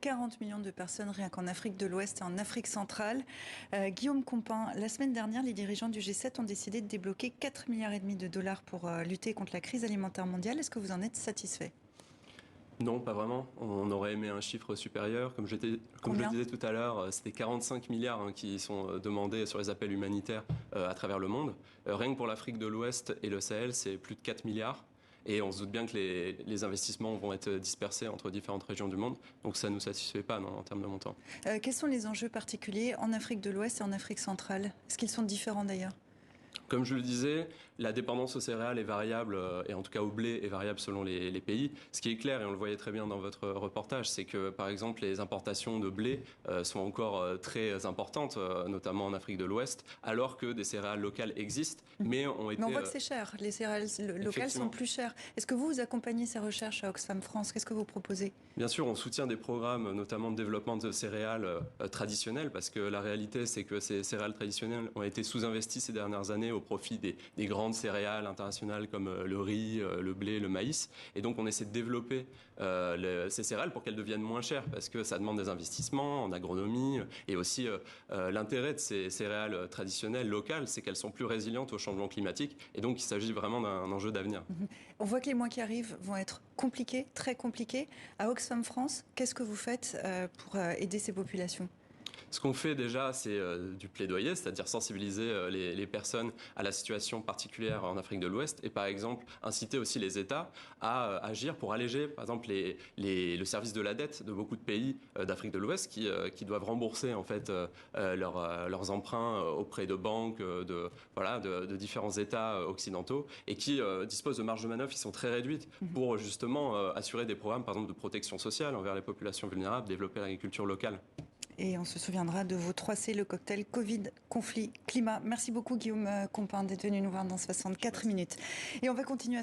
40 millions de personnes rien qu'en Afrique de l'Ouest et en Afrique centrale. Guillaume Compin, la semaine dernière, les dirigeants du G7 ont décidé de débloquer 4,5 milliards de dollars pour lutter contre la crise alimentaire mondiale. Est-ce que vous en êtes satisfait? Non, pas vraiment. On aurait aimé un chiffre supérieur. Comme je le disais tout à l'heure, c'était 45 milliards qui sont demandés sur les appels humanitaires à travers le monde. Rien que pour l'Afrique de l'Ouest et le Sahel, c'est plus de 4 milliards. Et on se doute bien que les investissements vont être dispersés entre différentes régions du monde. Donc ça ne nous satisfait pas en termes de montant. Quels sont les enjeux particuliers en Afrique de l'Ouest et en Afrique centrale? Est-ce qu'ils sont différents d'ailleurs? Comme je le disais, la dépendance aux céréales est variable, et en tout cas au blé est variable selon les pays. Ce qui est clair, et on le voyait très bien dans votre reportage, c'est que par exemple les importations de blé sont encore très importantes, notamment en Afrique de l'Ouest, alors que des céréales locales existent, mais ont été... Mais on voit que c'est cher, les céréales locales sont plus chères. Est-ce que vous accompagnez ces recherches à Oxfam France? Qu'est-ce que vous proposez? Bien sûr, on soutient des programmes, notamment de développement de céréales traditionnelles, parce que la réalité, c'est que ces céréales traditionnelles ont été sous-investies ces dernières années au profit des grandes céréales internationales comme le riz, le blé, le maïs. Et donc, on essaie de développer ces céréales pour qu'elles deviennent moins chères, parce que ça demande des investissements en agronomie. Et aussi, l'intérêt de ces céréales traditionnelles, locales, c'est qu'elles sont plus résilientes au changement climatique. Et donc, il s'agit vraiment d'un enjeu d'avenir. On voit que les mois qui arrivent vont être compliqués, très compliqués. À Oxfam France, qu'est-ce que vous faites pour aider ces populations? Ce qu'on fait déjà, c'est du plaidoyer, c'est-à-dire sensibiliser les personnes à la situation particulière en Afrique de l'Ouest et par exemple inciter aussi les États à agir pour alléger par exemple le service de la dette de beaucoup de pays d'Afrique de l'Ouest qui doivent rembourser en fait leurs emprunts auprès de banques, de différents États occidentaux et qui disposent de marges de manœuvre qui sont très réduites pour justement assurer des programmes par exemple de protection sociale envers les populations vulnérables, développer l'agriculture locale. Et on se souviendra de vos 3C, le cocktail Covid, conflit, climat. Merci beaucoup Guillaume Compin d'être venu nous voir dans 64 minutes. Et on va continuer à se